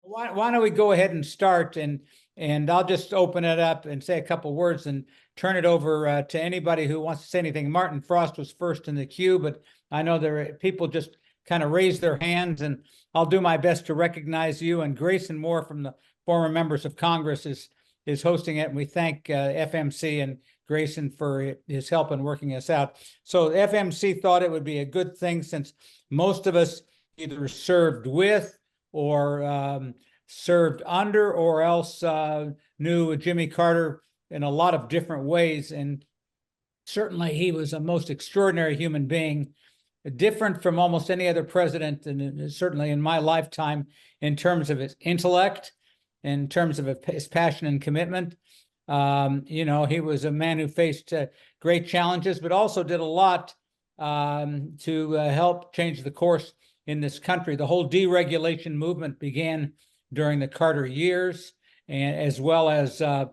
Why don't we go ahead and start, and I'll just open it up and say a couple words and turn it over to anybody who wants to say anything. Martin Frost was first in the queue, but I know there are people just kind of raise their hands, and I'll do my best to recognize you. And Grayson Moore from the former members of Congress is hosting it, and we thank FMC and Grayson for his help in working us out. So FMC thought it would be a good thing, since most of us either served with or served under, or else knew Jimmy Carter in a lot of different ways. And certainly he was a most extraordinary human being, different from almost any other president, and certainly in my lifetime, in terms of his intellect, in terms of his passion and commitment. He was a man who faced great challenges, but also did a lot to help change the course in this country. The whole deregulation movement began during the Carter years, and as well as the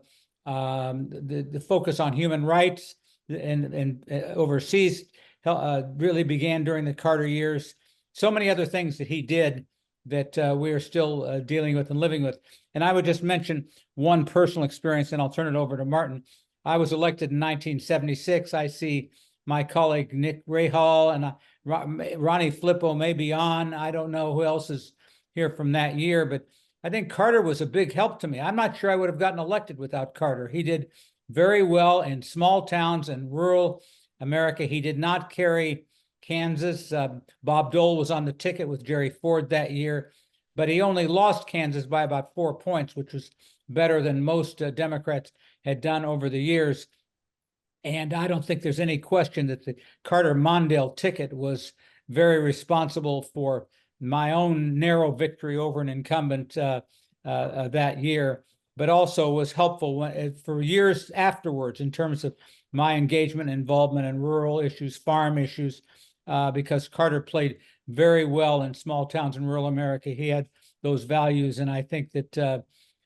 focus on human rights and overseas really began during the Carter years. So many other things that he did that we are still dealing with and living with. And I would just mention one personal experience, and I'll turn it over to Martin. I was elected in 1976. I see my colleague Nick Rahal and Ronnie Flippo may be on. I don't know who else is here from that year, but I think Carter was a big help to me. I'm not sure I would have gotten elected without Carter. He did very well in small towns and rural America. He did not carry Kansas. Bob Dole was on the ticket with Jerry Ford that year, but he only lost Kansas by about 4 points, which was better than most Democrats had done over the years. And I don't think there's any question that the Carter-Mondale ticket was very responsible for my own narrow victory over an incumbent that year, but also was helpful for years afterwards in terms of my engagement and involvement in rural issues, farm issues, because Carter played very well in small towns in rural America. He had those values, and I think that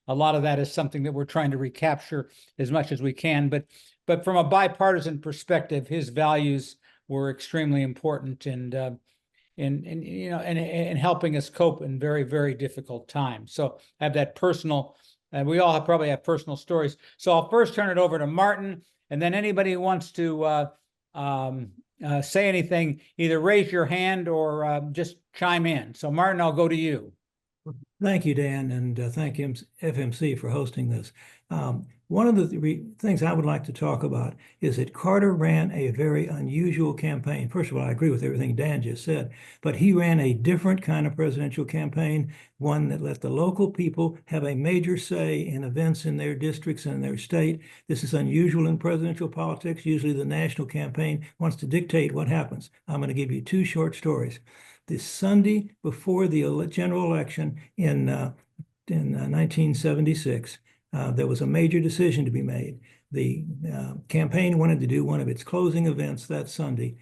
a lot of that is something that we're trying to recapture as much as we can. But from a bipartisan perspective, his values were extremely important in helping us cope in very, very difficult times. So I have that personal, and we all probably have personal stories. So I'll first turn it over to Martin, and then anybody who wants to say anything, either raise your hand or just chime in. So Martin, I'll go to you. Thank you, Dan, and thank you, FMC, for hosting this. One of the things I would like to talk about is that Carter ran a very unusual campaign. First of all, I agree with everything Dan just said, but he ran a different kind of presidential campaign, one that let the local people have a major say in events in their districts and their state. This is unusual in presidential politics. Usually the national campaign wants to dictate what happens. I'm going to give you two short stories. The Sunday before the general election in 1976, there was a major decision to be made. The campaign wanted to do one of its closing events that Sunday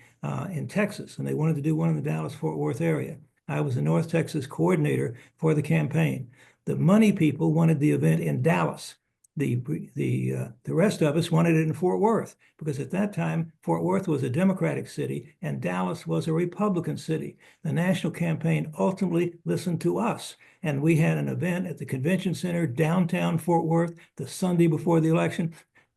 in Texas, and they wanted to do one in the Dallas-Fort Worth area. I was the North Texas coordinator for the campaign. The money people wanted the event in Dallas. The rest of us wanted it in Fort Worth, because at that time, Fort Worth was a Democratic city and Dallas was a Republican city. The national campaign ultimately listened to us, and we had an event at the convention center downtown Fort Worth the Sunday before the election.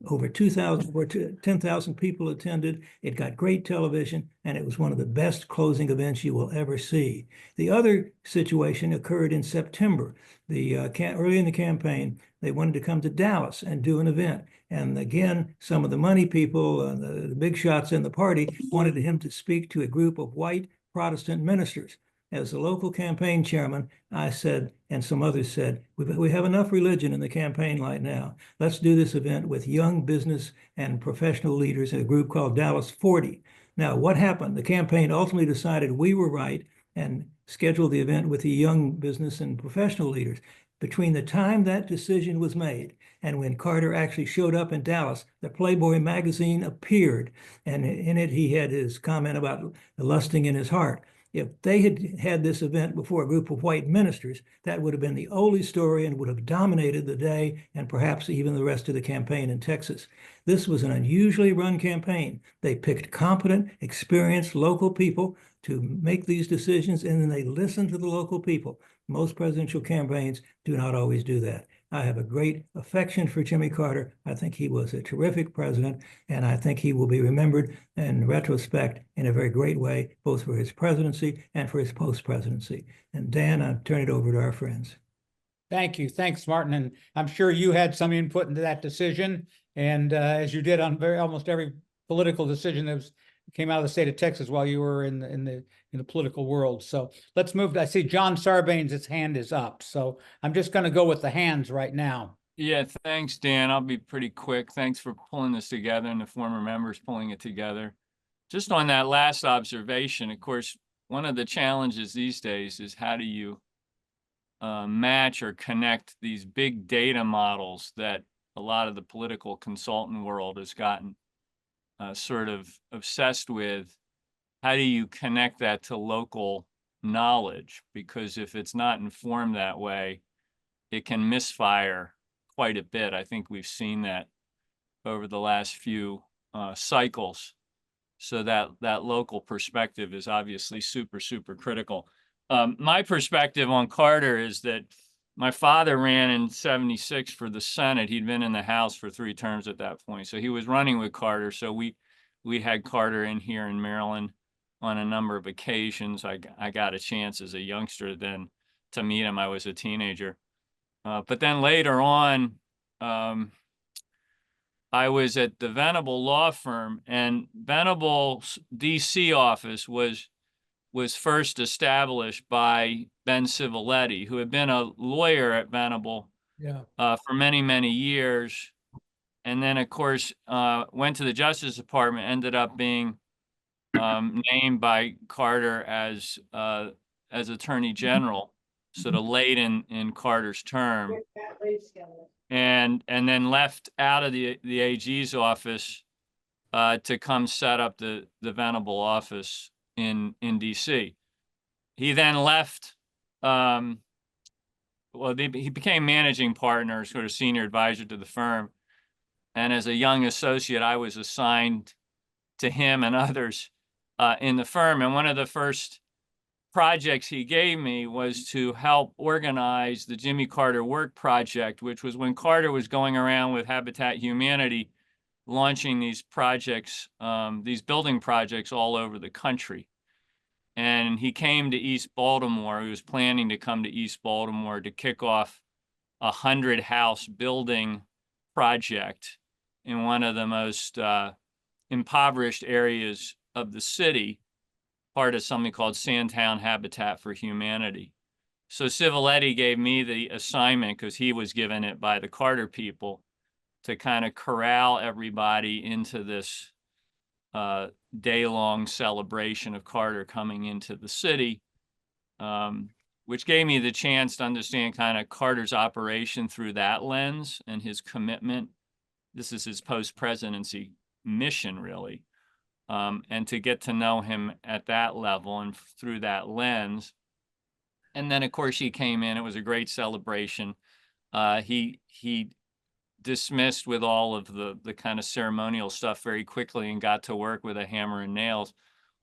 Over 10,000 people attended. It got great television, and it was one of the best closing events you will ever see. The other situation occurred in September. Early in the campaign, they wanted to come to Dallas and do an event. And again, some of the money people, the big shots in the party, wanted him to speak to a group of white Protestant ministers. As the local campaign chairman, I said, and some others said, we have enough religion in the campaign right now. Let's do this event with young business and professional leaders in a group called Dallas 40. Now, what happened? The campaign ultimately decided we were right and scheduled the event with the young business and professional leaders. Between the time that decision was made and when Carter actually showed up in Dallas, the Playboy magazine appeared, and in it he had his comment about the lusting in his heart. If they had had this event before a group of white ministers, that would have been the only story and would have dominated the day and perhaps even the rest of the campaign in Texas. This was an unusually run campaign. They picked competent, experienced local people to make these decisions, and then they listened to the local people. Most presidential campaigns do not always do that. I have a great affection for Jimmy Carter. I think he was a terrific president, and I think he will be remembered in retrospect in a very great way, both for his presidency and for his post-presidency. And Dan, I'll turn it over to our friends. Thank you. Thanks, Martin. And I'm sure you had some input into that decision. And as you did on almost every political decision that came out of the state of Texas while you were in the political world. So let's move. I see John Sarbanes' hand is up. So I'm just going to go with the hands right now. Yeah, thanks, Dan. I'll be pretty quick. Thanks for pulling this together and the former members pulling it together. Just on that last observation, of course, one of the challenges these days is how do you match or connect these big data models that a lot of the political consultant world has gotten sort of obsessed with. How do you connect that to local knowledge? Because if it's not informed that way, it can misfire quite a bit. I think we've seen that over the last few cycles. So that local perspective is obviously super, super critical. My perspective on Carter is that my father ran in '76 for the Senate. He'd been in the House for 3 terms at that point. So he was running with Carter. So we had Carter in here in Maryland on a number of occasions. I got a chance as a youngster then to meet him. I was a teenager. But then later on, I was at the Venable law firm, and Venable's DC office was first established by Ben Civiletti, who had been a lawyer at Venable for many, many years. And then, of course, went to the Justice Department, ended up being named by Carter as Attorney General, sort of late in Carter's term, and then left out of the AG's office to come set up the Venable office in DC. He then left. He became managing partner, sort of senior advisor to the firm. And as a young associate, I was assigned to him and others in the firm. And one of the first projects he gave me was to help organize the Jimmy Carter Work Project, which was when Carter was going around with Habitat Humanity, launching these projects, these building projects all over the country. And he came to East Baltimore. He was planning to come to East Baltimore to kick off a 100-house building project in one of the most impoverished areas of the city, part of something called Sandtown Habitat for Humanity. So Civiletti gave me the assignment, because he was given it by the Carter people, to kind of corral everybody into this day-long celebration of Carter coming into the city, which gave me the chance to understand kind of Carter's operation through that lens and his commitment. This is his post-presidency mission, really, and to get to know him at that level and through that lens. And then, of course, he came in. It was a great celebration. He dismissed with all of the kind of ceremonial stuff very quickly and got to work with a hammer and nails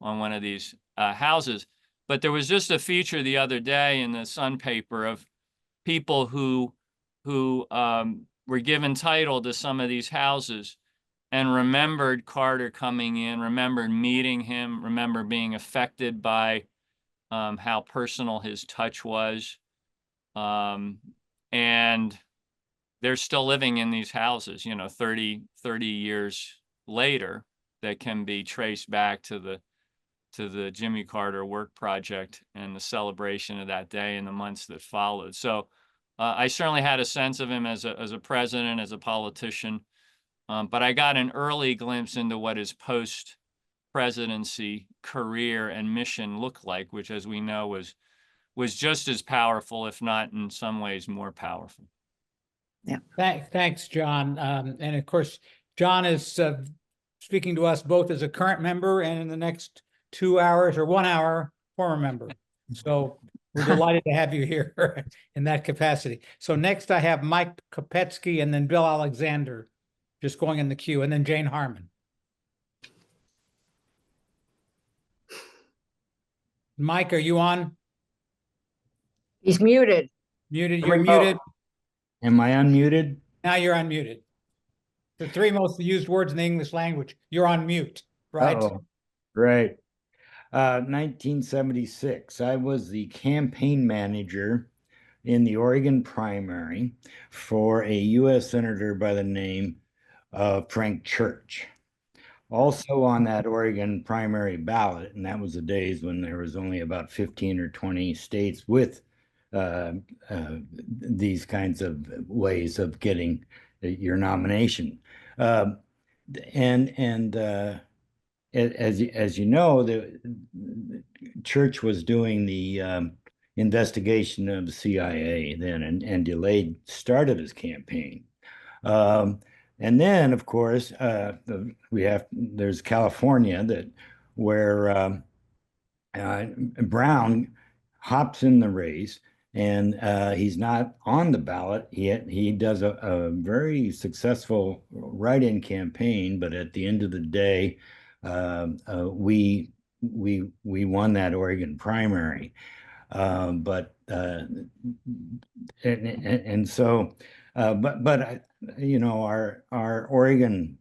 on one of these houses. But there was just a feature the other day in the Sun paper of people who were given title to some of these houses and remembered Carter coming in, remembered meeting him, remember being affected by how personal his touch was. And they're still living in these houses, 30 years later, that can be traced back to the Jimmy Carter Work Project and the celebration of that day and the months that followed. So I certainly had a sense of him as a president, as a politician, but I got an early glimpse into what his post-presidency career and mission looked like, which, as we know, was just as powerful, if not in some ways more powerful. Yeah. Thanks, John. And of course, John is speaking to us both as a current member and in the next 2 hours or 1 hour former member. So we're delighted to have you here in that capacity. So next I have Mike Kopetsky and then Bill Alexander just going in the queue, and then Jane Harmon. Mike, are you on? He's muted. Muted, Here you're we go. muted. Am I unmuted? Now you're unmuted. The three most used words in the English language, you're on mute, right? Uh-oh. Right. 1976, I was the campaign manager in the Oregon primary for a U.S. senator by the name of Frank Church. Also on that Oregon primary ballot, and that was the days when there was only about 15 or 20 states with these kinds of ways of getting your nomination. As you know, the Church was doing the investigation of the CIA then, and delayed start of his campaign. And then, of course, there's California where Brown hops in the race, and he's not on the ballot. He does a very successful write-in campaign, but at the end of the day, we won that Oregon primary. But you know, our Oregon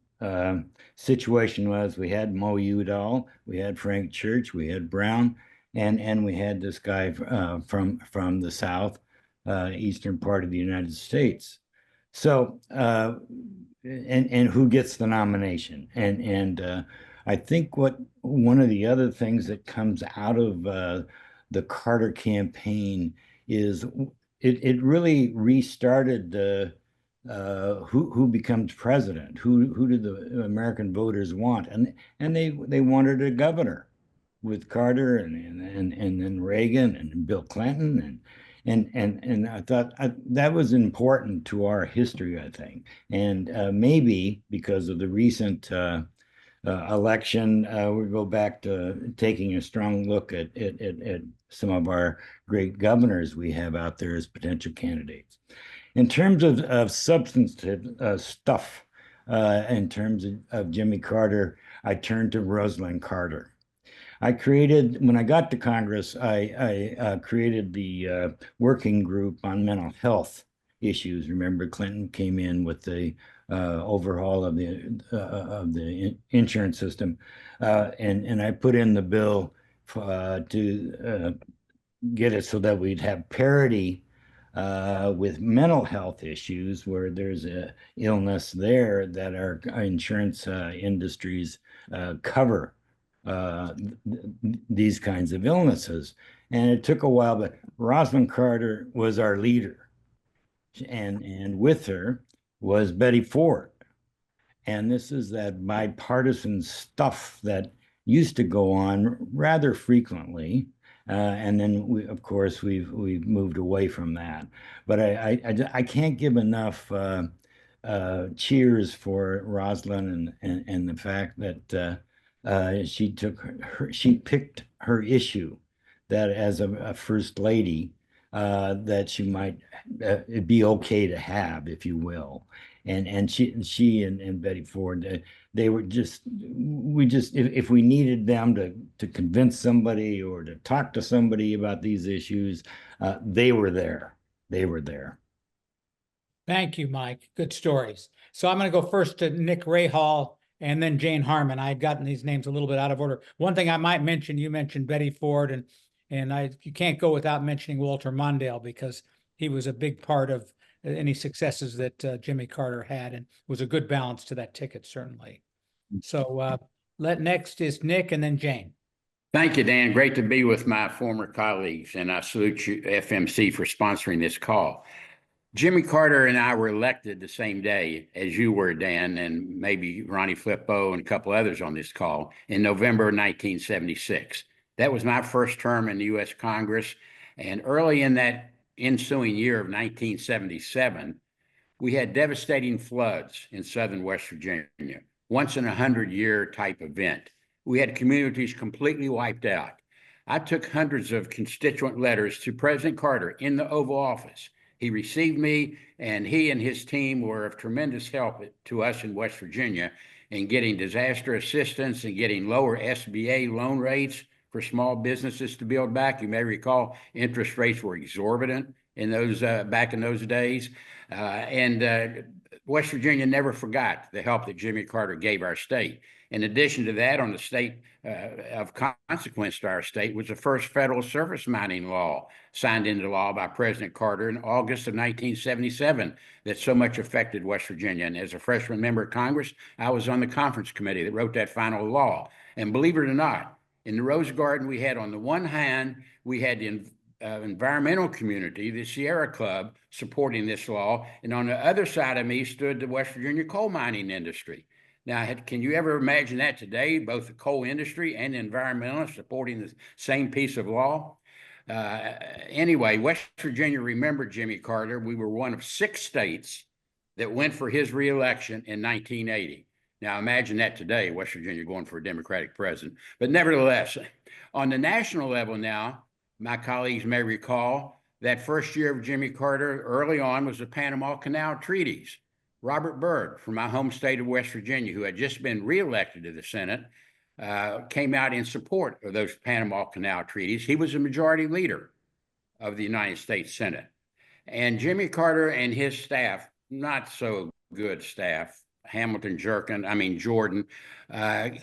situation was we had Mo Udall, we had Frank Church, we had Brown, and we had this guy from the South, eastern part of the United States. So and who gets the nomination? And I think one of the other things that comes out of the Carter campaign is it really restarted who becomes president, who do the American voters want, and they wanted a governor with Carter and then Reagan and Bill Clinton and I thought that was important to our history, I think, and maybe because of the recent election, we go back to taking a strong look at some of our great governors we have out there as potential candidates. In terms of substantive stuff, in terms of Jimmy Carter, I turned to Rosalind Carter. When I got to Congress, I created the working group on mental health issues. Remember, Clinton came in with the overhaul of the insurance system, and I put in the bill to get it so that we'd have parity with mental health issues where there's a illness there that our insurance industries cover these kinds of illnesses. And it took a while, but Rosalind Carter was our leader, and with her was Betty Ford. And this is that bipartisan stuff that used to go on rather frequently. And then of course, we've moved away from that. But I can't give enough cheers for Rosalind and the fact that she picked her issue, that as a first lady, that she might be okay to have, if you will. And she and Betty Ford, they were if we needed them to convince somebody or to talk to somebody about these issues, they were there. They were there. Thank you, Mike. Good stories. So I'm going to go first to Nick Rahal and then Jane Harmon. I had gotten these names a little bit out of order. One thing I might mention, you mentioned Betty Ford, and you can't go without mentioning Walter Mondale, because he was a big part of any successes that Jimmy Carter had, and was a good balance to that ticket, certainly. So next is Nick and then Jane. Thank you, Dan. Great to be with my former colleagues, and I salute you, FMC, for sponsoring this call. Jimmy Carter and I were elected the same day as you were, Dan, and maybe Ronnie Flippo and a couple others on this call, in November 1976. That was my first term in the U.S. Congress, and early in that ensuing year of 1977, we had devastating floods in southern West Virginia, once in a 100-year type event. We had communities completely wiped out. I took hundreds of constituent letters to President Carter in the Oval Office. He received me, and he and his team were of tremendous help to us in West Virginia in getting disaster assistance and getting lower SBA loan rates for small businesses to build back. You may recall interest rates were exorbitant in those back in those days, and West Virginia never forgot the help that Jimmy Carter gave our state. In addition to that, on the state of consequence to our state was the first federal surface mining law signed into law by President Carter in August of 1977 that so much affected West Virginia. And as a freshman member of Congress, I was on the conference committee that wrote that final law. And believe it or not, in the Rose Garden, we had on the one hand, we had the environmental community, the Sierra Club, supporting this law. And on the other side of me stood the West Virginia coal mining industry. Now, can you ever imagine that today, both the coal industry and the environmentalists supporting the same piece of law? Anyway, West Virginia remembered Jimmy Carter. We were one of 6 states that went for his reelection in 1980. Now, imagine that today, West Virginia going for a Democratic president. But nevertheless, on the national level now, my colleagues may recall that first year of Jimmy Carter early on was the Panama Canal treaties. Robert Byrd from my home state of West Virginia, who had just been reelected to the Senate, came out in support of those Panama Canal treaties. He was a majority leader of the United States Senate. And Jimmy Carter and his staff, not so good staff, Jordan,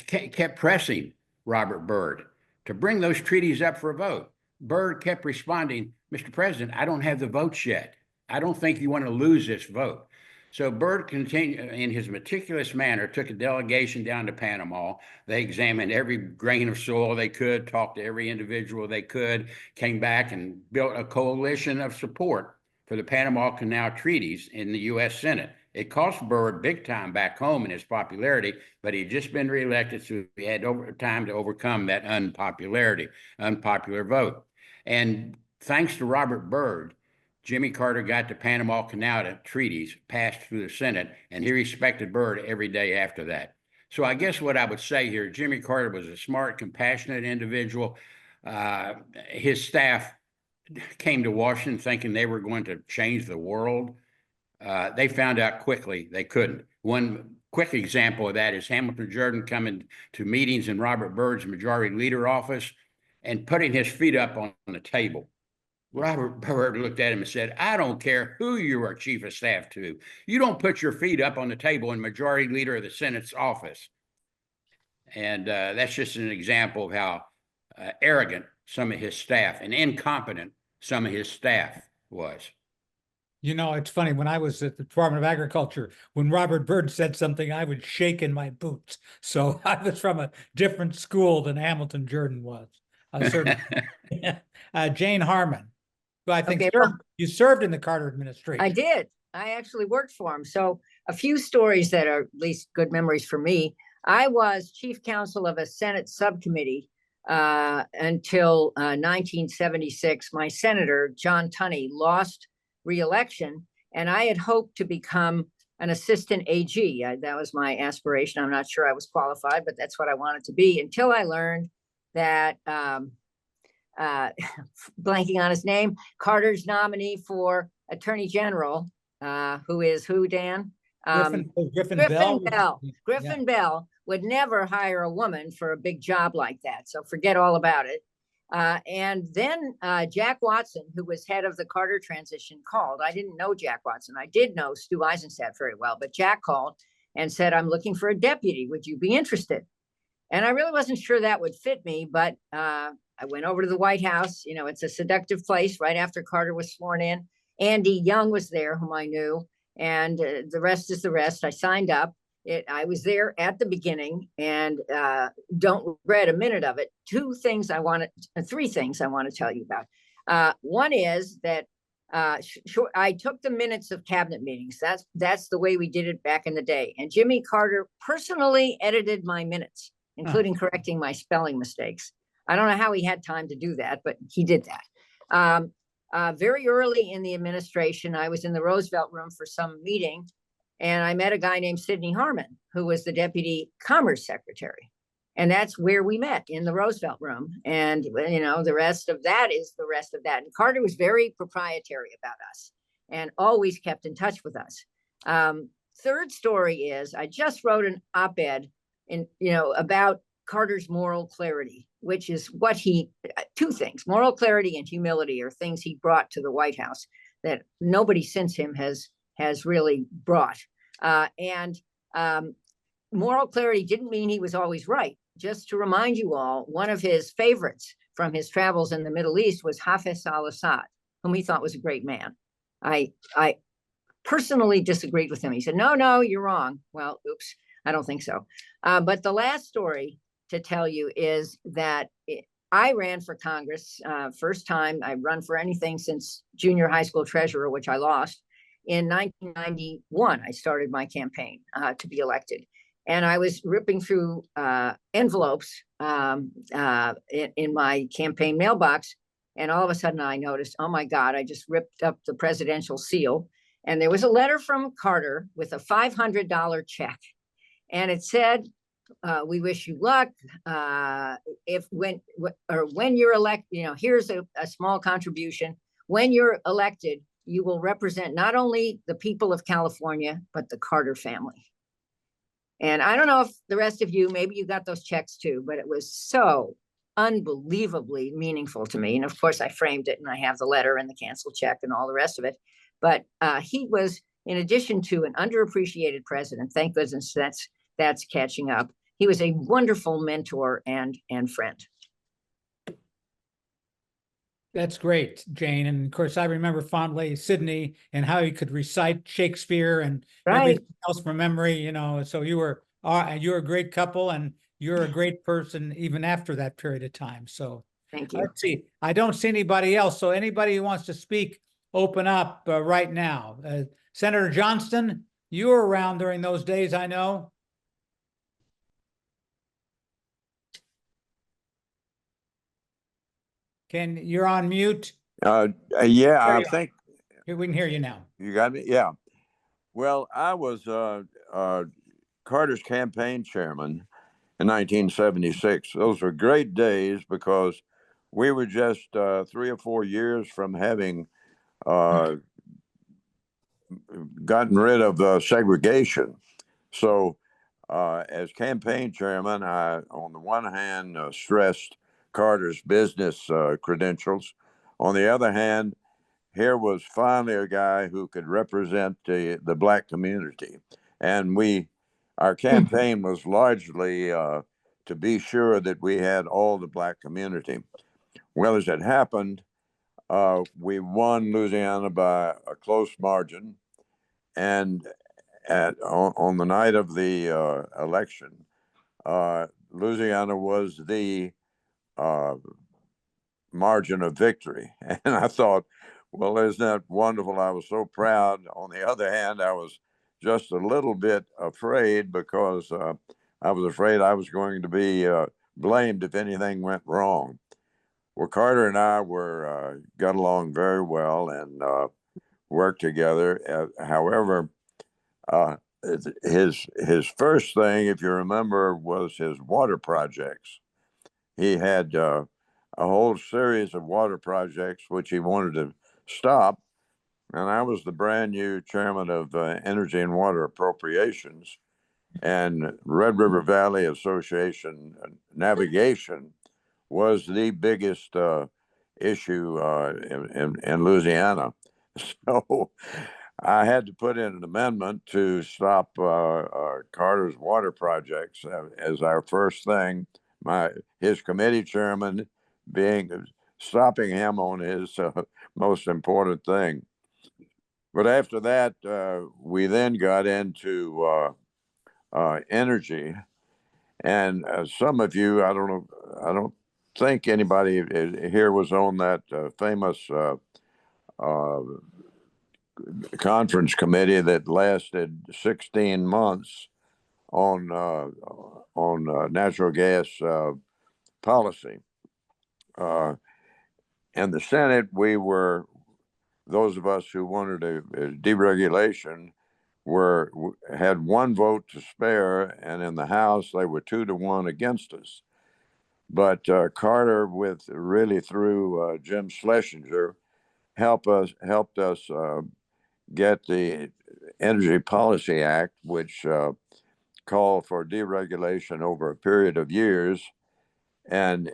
kept pressing Robert Byrd to bring those treaties up for a vote. Byrd kept responding, Mr. President, I don't have the votes yet. I don't think you want to lose this vote. So Byrd continued in his meticulous manner, took a delegation down to Panama. They examined every grain of soil they could, talked to every individual they could, came back and built a coalition of support for the Panama Canal treaties in the U.S. Senate. It cost Byrd big time back home in his popularity, but he had just been reelected, so he had time to overcome that unpopular vote. And thanks to Robert Byrd, Jimmy Carter got the Panama Canal treaties passed through the Senate, and he respected Byrd every day after that. So I guess what I would say here, Jimmy Carter was a smart, compassionate individual. His staff came to Washington thinking they were going to change the world. They found out quickly they couldn't. One quick example of that is Hamilton Jordan coming to meetings in Robert Byrd's majority leader office and putting his feet up on the table. Robert Byrd looked at him and said, I don't care who you are chief of staff to. You don't put your feet up on the table in majority leader of the Senate's office. And that's just an example of how arrogant some of his staff and incompetent some of his staff was. You know, it's funny, when I was at the Department of Agriculture, when Robert Byrd said something, I would shake in my boots. So I was from a different school than Hamilton Jordan was. Jane Harmon, who I think Okay, you served in the Carter administration. I did. I actually worked for him. So a few stories that are at least good memories for me. I was chief counsel of a Senate subcommittee until 1976. My senator, John Tunney, lost re-election, and I had hoped to become an assistant AG. That was my aspiration. I'm not sure I was qualified, but that's what I wanted to be, until I learned that blanking on his name, Carter's nominee for Attorney General, who is who, Dan? Griffin Bell. Griffin Bell would never hire a woman for a big job like that. So forget all about it. And then Jack Watson, who was head of the Carter transition, called. I didn't know Jack Watson. I did know Stu Eisenstadt very well, but Jack called and said, I'm looking for a deputy. Would you be interested? And I really wasn't sure that would fit me, but I went over to the White House. You know, it's a seductive place. Right after Carter was sworn in, Andy Young was there, whom I knew, and the rest is the rest. I signed up. I was there at the beginning and don't regret a minute of it. Three things I want to tell you about. One is that I took the minutes of cabinet meetings. That's the way we did it back in the day. And Jimmy Carter personally edited my minutes, including correcting my spelling mistakes. I don't know how he had time to do that, but he did that. Very early in the administration, I was in the Roosevelt room for some meeting, and I met a guy named Sidney Harmon, who was the deputy commerce secretary. And that's where we met, in the Roosevelt Room. And, you know, the rest of that is the rest of that. And Carter was very proprietary about us and always kept in touch with us. Third story is, I just wrote an op-ed about Carter's moral clarity, which is what two things: moral clarity and humility are things he brought to the White House that nobody since him has really brought. Moral clarity didn't mean he was always right. Just to remind you all, one of his favorites from his travels in the Middle East was Hafez al-Assad, whom he thought was a great man. I personally disagreed with him. He said, no, you're wrong. Well, oops, I don't think so. But the last story to tell you is that I ran for Congress, first time I run for anything since junior high school treasurer, which I lost. In 1991, I started my campaign to be elected. And I was ripping through envelopes in my campaign mailbox. And all of a sudden I noticed, oh my God, I just ripped up the presidential seal. And there was a letter from Carter with a $500 check. And it said, we wish you luck. When you're elected, here's a small contribution. When you're elected, you will represent not only the people of California, but the Carter family. And I don't know if the rest of you, maybe you got those checks too, but it was so unbelievably meaningful to me. And of course I framed it and I have the letter and the canceled check and all the rest of it. But he was, in addition to an underappreciated president, thank goodness that's catching up, he was a wonderful mentor and friend. That's great, Jane. And of course, I remember fondly Sydney and how he could recite Shakespeare and everything else from memory, so you're a great couple and you're a great person even after that period of time. So thank you. Let's see. I don't see anybody else. So anybody who wants to speak, open up right now. Senator Johnston, you were around during those days, I know. You're on mute? Yeah, I think we can hear you now. You got me? Yeah. Well, I was Carter's campaign chairman in 1976. Those were great days because we were just 3 or 4 years from having gotten rid of segregation. So as campaign chairman, I, on the one hand, stressed Carter's business credentials. On the other hand, here was finally a guy who could represent the Black community. And our campaign was largely to be sure that we had all the Black community. Well, as it happened, we won Louisiana by a close margin. And on the night of the election, Louisiana was the margin of victory. And I thought, well, isn't that wonderful? I was so proud. On the other hand, I was just a little bit afraid because I was afraid I was going to be blamed if anything went wrong. Well, Carter and I got along very well and worked together. However, his first thing, if you remember, was his water projects. He had a whole series of water projects which he wanted to stop, and I was the brand new chairman of Energy and Water Appropriations, and Red River Valley Association navigation was the biggest issue in Louisiana. So I had to put in an amendment to stop Carter's water projects as our first thing. His committee chairman stopping him on his most important thing. But after that, we then got into energy, and some of you, I don't think anybody here was on that famous conference committee that lasted 16 months on natural gas policy. In the Senate, those of us who wanted a deregulation had one vote to spare, and in the House they were 2-1 against us. But Carter, with really through Jim Schlesinger, helped us get the Energy Policy Act, which called for deregulation over a period of years, and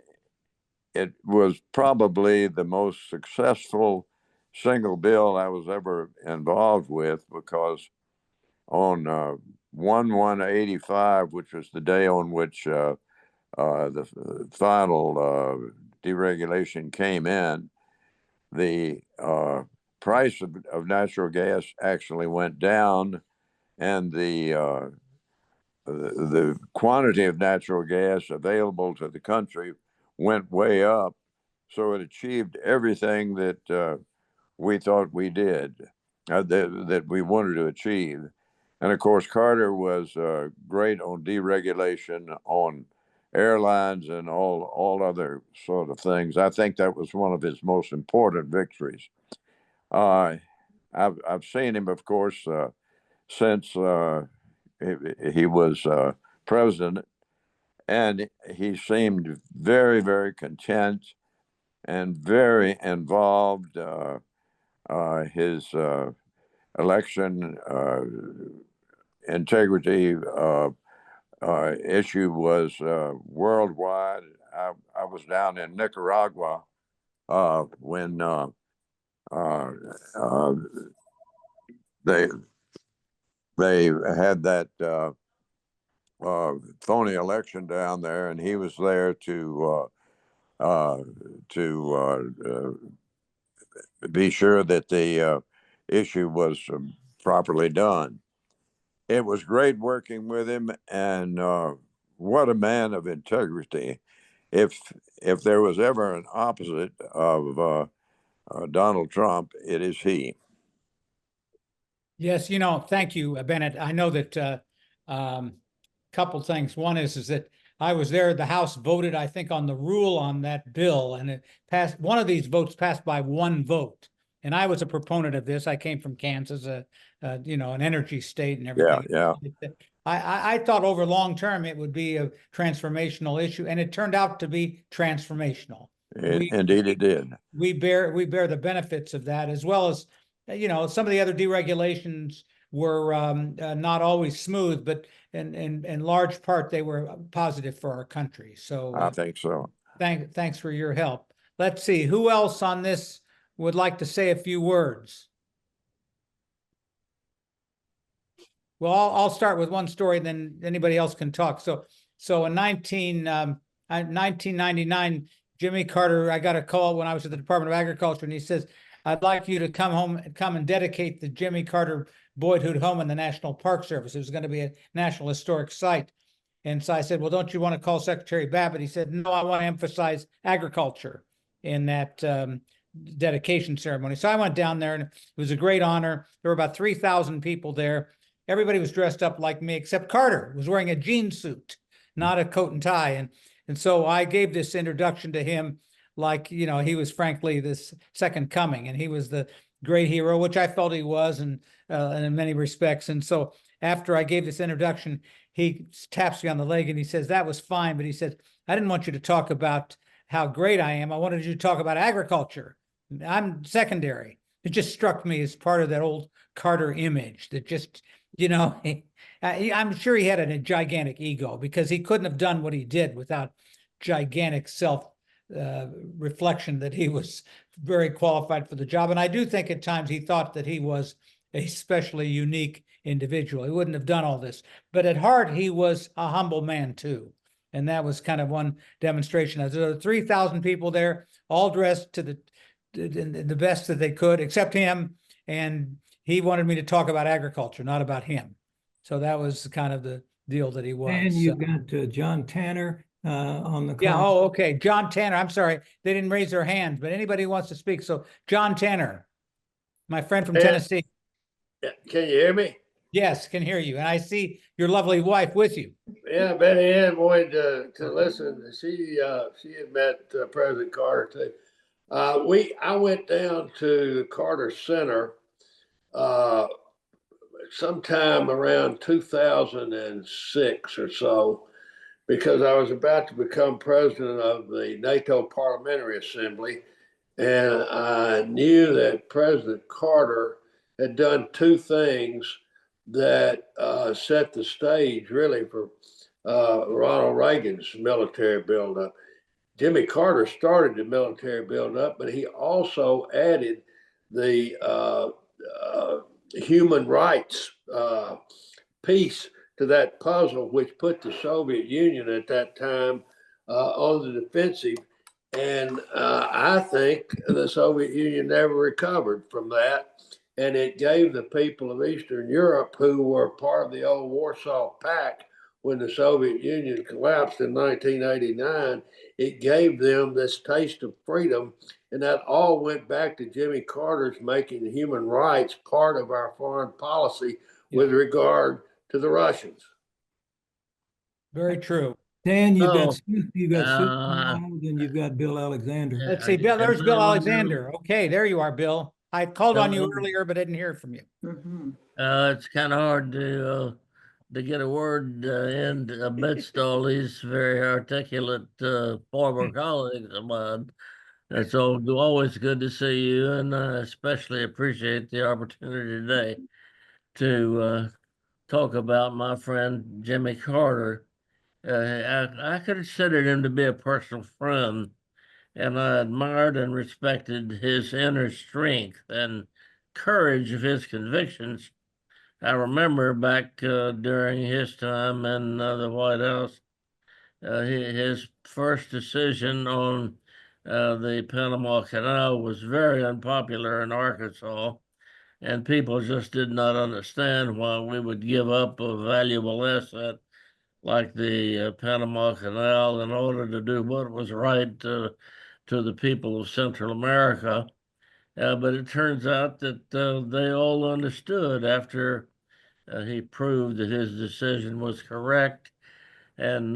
it was probably the most successful single bill I was ever involved with, because on 1/1/85, which was the day on which the final deregulation came in, the price of natural gas actually went down, and the quantity of natural gas available to the country went way up. So it achieved everything that we thought we did, that we wanted to achieve. And of course, Carter was great on deregulation, on airlines, and all other sort of things. I think that was one of his most important victories. I've seen him, of course, since he was president, and he seemed very, very content and very involved. His election integrity issue was worldwide. I was down in Nicaragua when they had that phony election down there, and he was there to be sure that the issue was properly done. It was great working with him, and what a man of integrity. If there was ever an opposite of Donald Trump, it is he. Yes, thank you, Bennett. I know that couple things. One is that I was there. The House voted, I think, on the rule on that bill, and it passed. One of these votes passed by one vote, and I was a proponent of this. I came from Kansas, an energy state and everything. Yeah. I thought over long term it would be a transformational issue, and it turned out to be transformational. Indeed, it did. We bear the benefits of that, as well as some of the other deregulations were not always smooth, but in large part they were positive for our country. So I think so. Thanks for your help. Let's see, who else on this would like to say a few words? Well, I'll start with one story, then anybody else can talk. So in 1999, Jimmy Carter, I got a call when I was at the Department of Agriculture, and he says, "I'd like you to come and dedicate the Jimmy Carter Boyhood Home in the National Park Service. It was going to be a National Historic Site." And so I said, "Well, don't you want to call Secretary Babbitt?" He said, "No, I want to emphasize agriculture in that dedication ceremony." So I went down there, and it was a great honor. There were about 3,000 people there. Everybody was dressed up like me, except Carter was wearing a jean suit, not a coat and tie. And so I gave this introduction to him like, he was frankly this second coming, and he was the great hero, which I felt he was, and in many respects. And so after I gave this introduction, he taps me on the leg and he says, "That was fine." But he said, "I didn't want you to talk about how great I am. I wanted you to talk about agriculture. I'm secondary." It just struck me as part of that old Carter image that just, I'm sure he had a gigantic ego, because he couldn't have done what he did without gigantic self reflection that he was very qualified for the job. And I do think at times he thought that he was a especially unique individual. He wouldn't have done all this, but at heart, he was a humble man too. And that was kind of one demonstration. There were 3,000 people there, all dressed to the best that they could, except him. And he wanted me to talk about agriculture, not about him. So that was kind of the deal that he was. And you've got John Tanner on the call. Yeah. Oh, okay. John Tanner. I'm sorry. They didn't raise their hands, but anybody who wants to speak. So John Tanner, my friend from Tennessee. Can you hear me? Yes, can hear you. And I see your lovely wife with you. Yeah, Betty Ann wanted to listen. She had met President Carter too. I went down to the Carter Center sometime around 2006 or so, because I was about to become president of the NATO Parliamentary Assembly. And I knew that President Carter had done two things that set the stage really for Ronald Reagan's military buildup. Jimmy Carter started the military buildup, but he also added the human rights piece to that puzzle, which put the Soviet Union at that time on the defensive. And I think the Soviet Union never recovered from that. And it gave the people of Eastern Europe, who were part of the old Warsaw Pact when the Soviet Union collapsed in 1989, it gave them this taste of freedom. And that all went back to Jimmy Carter's making human rights part of our foreign policy with regard to the Russians. Very true. Dan, you've Oh, got Susan uh, Arnold, and you've got Bill Alexander. Let's see, Bill, there's Am Bill I on Alexander. Okay, there you are, Bill. I called on you Um, earlier, but didn't hear from you. It's kind of hard to get a word in amidst all these very articulate former colleagues of mine. And so always good to see you, and I especially appreciate the opportunity today to talk about my friend Jimmy Carter. I considered him to be a personal friend, and I admired and respected his inner strength and courage of his convictions. I remember back during his time in the White House, his first decision on the Panama Canal was very unpopular in Arkansas, and people just did not understand why we would give up a valuable asset like the Panama Canal in order to do what was right to the people of Central America. But it turns out that they all understood after he proved that his decision was correct, and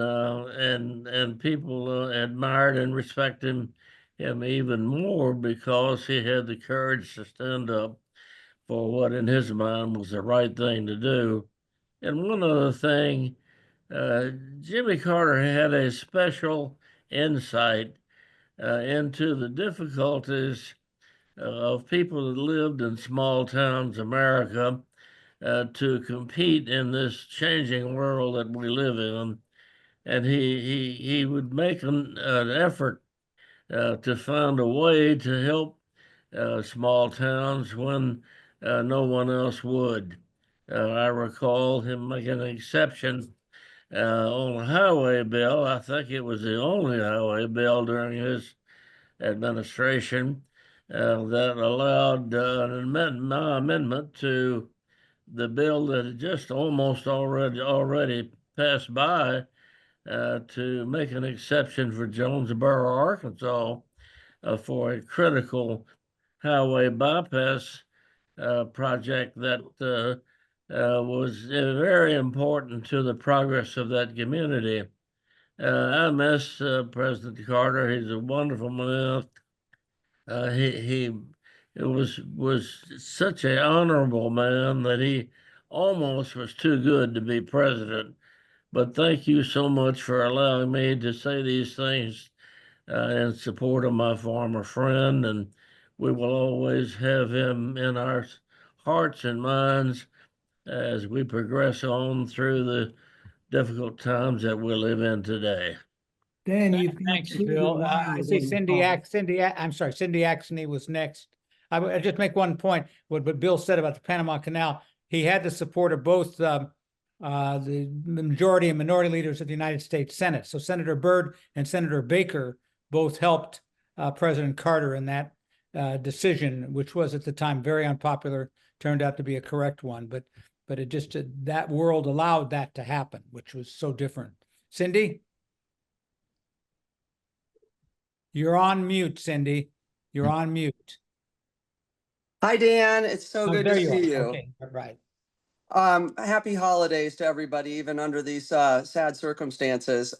people admired and respected him even more because he had the courage to stand up for what in his mind was the right thing to do. And one other thing, Jimmy Carter had a special insight into the difficulties of people that lived in small towns America to compete in this changing world that we live in. And he would make an effort to find a way to help small towns when no one else would. I recall him making an exception on a highway bill. I think it was the only highway bill during his administration that allowed my amendment to the bill that had just almost already passed by to make an exception for Jonesboro, Arkansas, for a critical highway bypass project that was very important to the progress of that community. I miss President Carter. He's a wonderful man. He it was such an honorable man that he almost was too good to be president. But thank you so much for allowing me to say these things in support of my former friend, and we will always have him in our hearts and minds as we progress on through the difficult times that we live in today. Dan, you've got Thank you, Susan Bill. I Wild see on the Cindy call. I'm sorry, Cindy Axney was next. I just make one point, what Bill said about the Panama Canal. He had the support of both the majority and minority leaders of the United States Senate. So Senator Byrd and Senator Baker both helped President Carter in that decision, which was at the time very unpopular, turned out to be a correct one. But it just, that world allowed that to happen, which was so different. Cindy? You're on mute, Cindy. You're on mute. Hi, Dan. It's so Oh, good there to you see are. you. Okay, right. Happy holidays to everybody, even under these sad circumstances.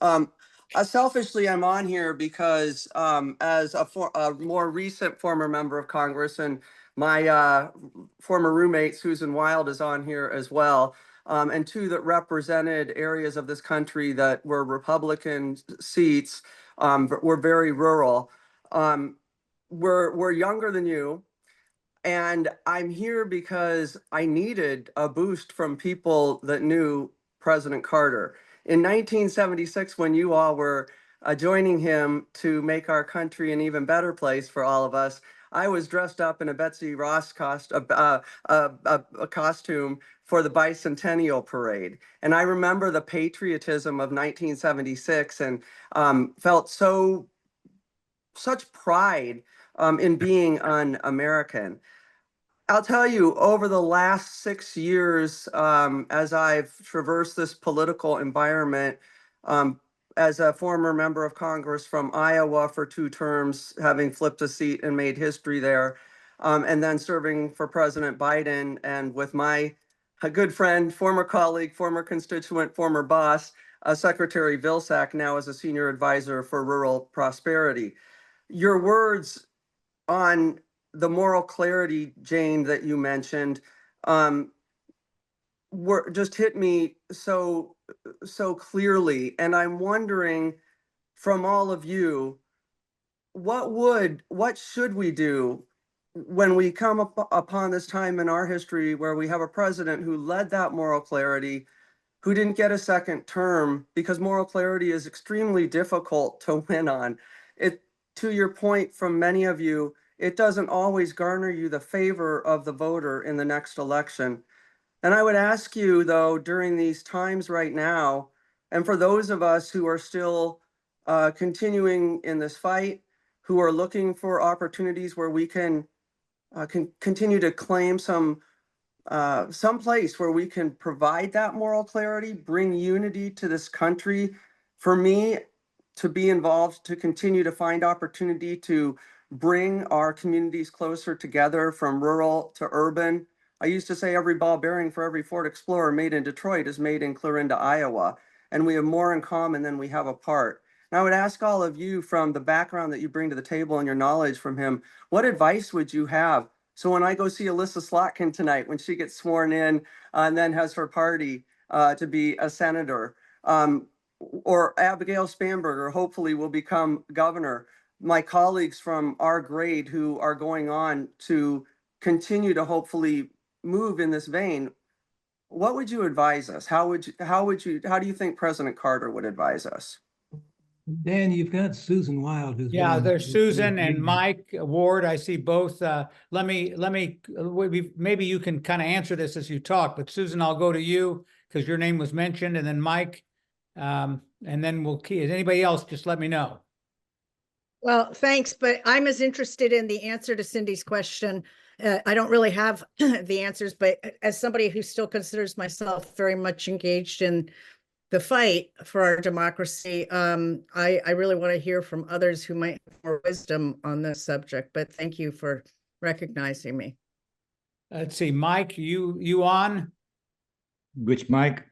Selfishly, I'm on here because as a more recent former member of Congress, and my former roommate Susan Wild is on here as well, and two that represented areas of this country that were Republican seats, but were very rural. We're younger than you. And I'm here because I needed a boost from people that knew President Carter. In 1976, when you all were joining him to make our country an even better place for all of us, I was dressed up in a Betsy Ross a costume for the bicentennial parade. And I remember the patriotism of 1976 and felt such pride in being an American. I'll tell you, over the last 6 years, as I've traversed this political environment, um, as a former member of Congress from Iowa for 2 terms, having flipped a seat and made history there, and then serving for President Biden, and with my a good friend, former colleague, former constituent, former boss, Secretary Vilsack, now as a senior advisor for rural prosperity. Your words on the moral clarity, Jane, that you mentioned, um, were just hit me so clearly. And I'm wondering from all of you, what should we do when we come upon this time in our history where we have a president who led that moral clarity, who didn't get a second term because moral clarity is extremely difficult to win on. It, to your point from many of you, it doesn't always garner you the favor of the voter in the next election. And I would ask you, though, during these times right now, and for those of us who are still continuing in this fight, who are looking for opportunities where we can continue to claim some place where we can provide that moral clarity, bring unity to this country. For me, to be involved, to continue to find opportunity to bring our communities closer together from rural to urban. I used to say every ball bearing for every Ford Explorer made in Detroit is made in Clarinda, Iowa. And we have more in common than we have apart. And I would ask all of you, from the background that you bring to the table and your knowledge from him, what advice would you have? So when I go see Alyssa Slotkin tonight, when she gets sworn in and then has her party to be a senator, or Abigail Spanberger hopefully will become governor, my colleagues from our grade who are going on to continue to hopefully move in this vein, what would you advise us? How do you think President Carter would advise us? Dan, you've got Susan Wild, who's Yeah, been there's Susan and Mike Ward. I see both. Let me, maybe you can kind of answer this as you talk, but Susan, I'll go to you because your name was mentioned, and then Mike, and then we'll key. Anybody else, just let me know. Well, thanks, but I'm as interested in the answer to Cindy's question. I don't really have the answers, but as somebody who still considers myself very much engaged in the fight for our democracy, I really want to hear from others who might have more wisdom on this subject, but thank you for recognizing me. Let's see, Mike, you on? Which Mike?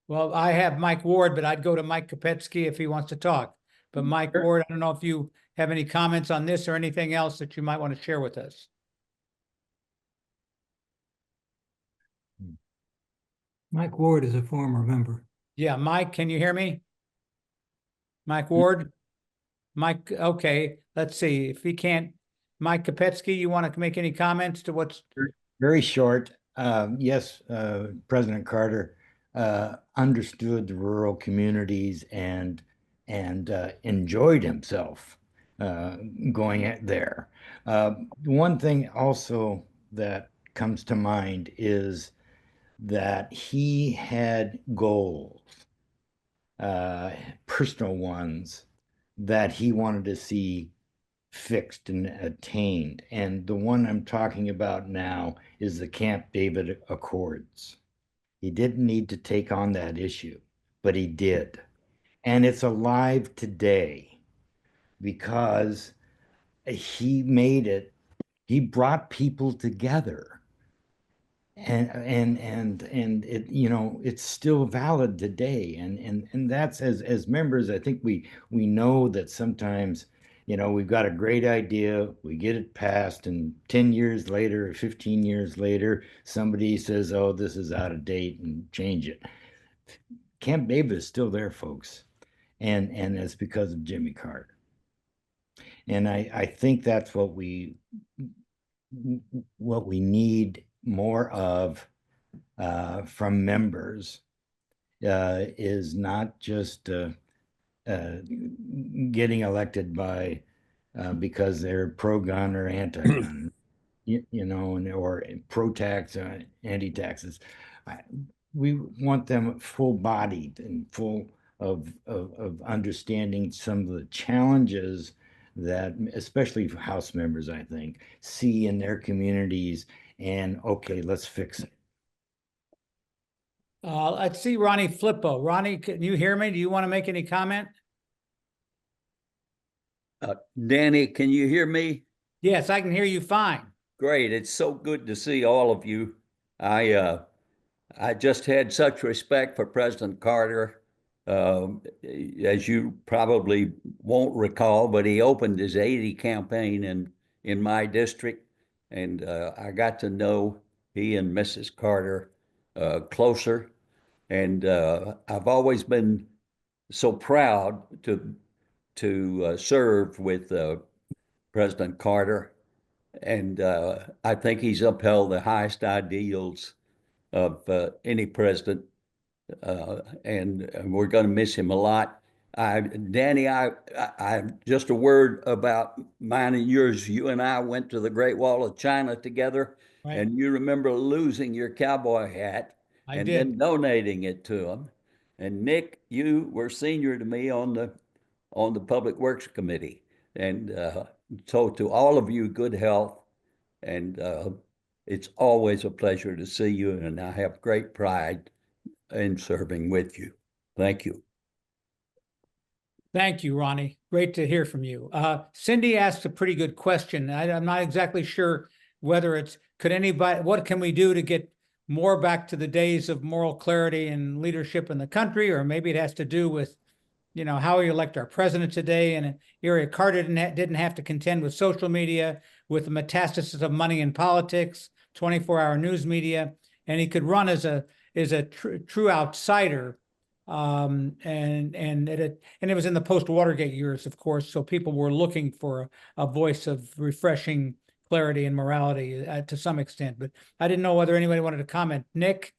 Well, I have Mike Ward, but I'd go to Mike Kopetsky if he wants to talk. But Mike Ward, I don't know if you have any comments on this or anything else that you might want to share with us. Mike Ward is a former member. Yeah, Mike, can you hear me? Mike Ward? Mike, okay, let's see if he can't. Mike Kopetsky, you want to make any comments to what's Very short. Yes, President Carter understood the rural communities and enjoyed himself going there. One thing also that comes to mind is that he had goals, personal ones, that he wanted to see fixed and attained. And the one I'm talking about now is the Camp David Accords. He didn't need to take on that issue, but he did. And it's alive today because he made it, he brought people together and it, you know, it's still valid today. And that's, as members, I think we know that sometimes, you know, we've got a great idea, we get it passed, and 10 years later or 15 years later, somebody says, oh, this is out of date, and change it. Camp David is still there, folks. And it's because of Jimmy Carter. And I think that's what we need more of from members, is not just getting elected by because they're pro-gun or anti-gun, you know, or pro-tax, anti-taxes. We want them full-bodied and full of understanding some of the challenges that especially House members, I think, see in their communities, and okay, let's fix it. Let's see Ronnie Flippo. Ronnie, can you hear me? Do you want to make any comment? Danny, can you hear me? Yes, I can hear you fine. Great. It's so good to see all of you. I just had such respect for President Carter. As you probably won't recall, but he opened his 80 campaign in my district, and I got to know he and Mrs. Carter closer. And I've always been so proud to serve with President Carter. And I think he's upheld the highest ideals of any president. And we're going to miss him a lot. Danny, I just a word about mine and yours. You and I went to the Great Wall of China together, Right. and you remember losing your cowboy hat I and did. then donating it to him. And Nick, you were senior to me on the Public Works Committee. And so to all of you, good health. And it's always a pleasure to see you. And I have great pride in serving with you. Thank you. Thank you, Ronnie. Great to hear from you. Cindy asked a pretty good question. I'm not exactly sure whether it's, what can we do to get more back to the days of moral clarity and leadership in the country? Or maybe it has to do with, you know, how we elect our president today in an area Carter didn't have to contend with social media, with the metastasis of money in politics, 24-hour news media, and he could run as a true outsider. And it was in the post-Watergate years, of course, so people were looking for a voice of refreshing clarity and morality to some extent. But I didn't know whether anybody wanted to comment. Nick,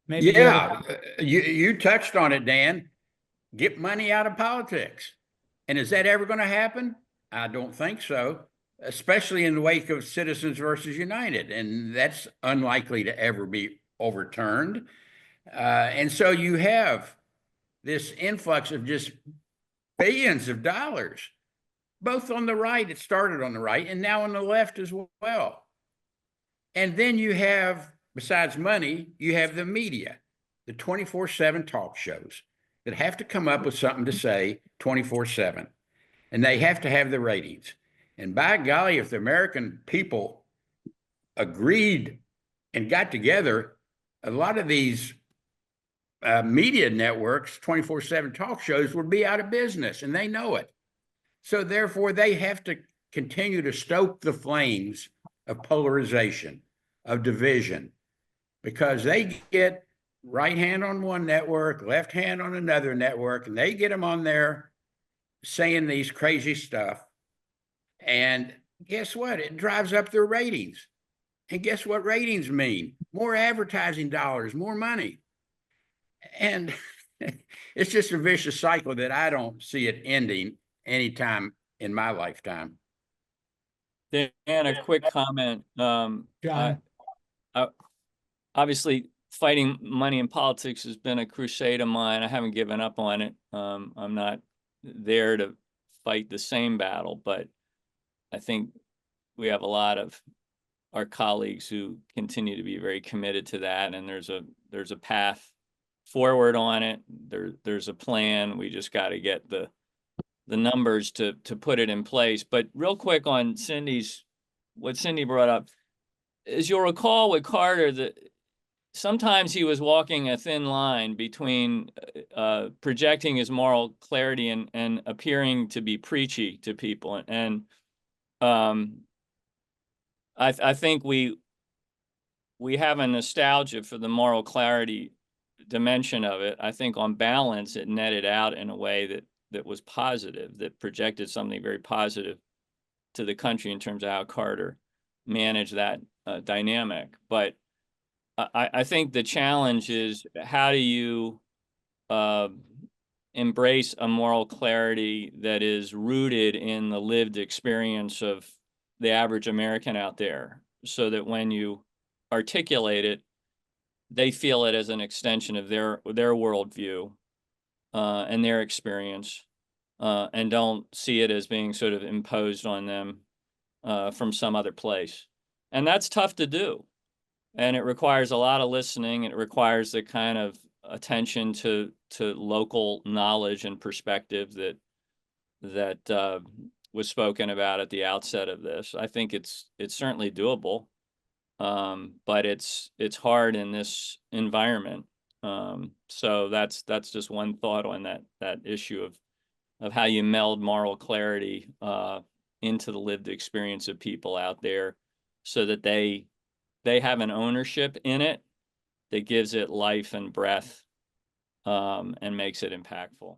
maybe you have you touched on it, Dan. Get money out of politics. And is that ever going to happen? I don't think so, especially in the wake of Citizens versus United. And that's unlikely to ever be overturned. And so you have this influx of just billions of dollars, both on the right, it started on the right, and now on the left as well. And then you have, besides money, you have the media, the 24/7 talk shows that have to come up with something to say 24/7. And they have to have the ratings. And by golly, if the American people agreed and got together, a lot of these media networks, 24/7 talk shows would be out of business, and they know it. So therefore, they have to continue to stoke the flames of polarization, of division, because they get right hand on one network, left hand on another network, and they get them on there saying these crazy stuff. And guess what? It drives up their ratings. And guess what ratings mean? More advertising dollars, more money. And it's just a vicious cycle that I don't see it ending anytime in my lifetime. Dan, a quick comment. John. Obviously, fighting money in politics has been a crusade of mine. I haven't given up on it. I'm not there to fight the same battle, but I think we have a lot of our colleagues who continue to be very committed to that, and there's a path forward on it. There's a plan. We just got to get the numbers to put it in place. But real quick on what Cindy brought up, as you'll recall with Carter, sometimes he was walking a thin line between projecting his moral clarity and appearing to be preachy to people. And I think we have a nostalgia for the moral clarity dimension of it. I think on balance, it netted out in a way that was positive, that projected something very positive to the country in terms of how Carter managed that dynamic. But I think the challenge is, how do you embrace a moral clarity that is rooted in the lived experience of the average American out there, so that when you articulate it, they feel it as an extension of their worldview and their experience, and don't see it as being sort of imposed on them from some other place. And that's tough to do. And it requires a lot of listening. It requires the kind of attention to local knowledge and perspective that was spoken about at the outset of this. I think it's certainly doable, but it's hard in this environment. So that's just one thought on that issue of how you meld moral clarity into the lived experience of people out there, so that they have an ownership in it that gives it life and breath, and makes it impactful.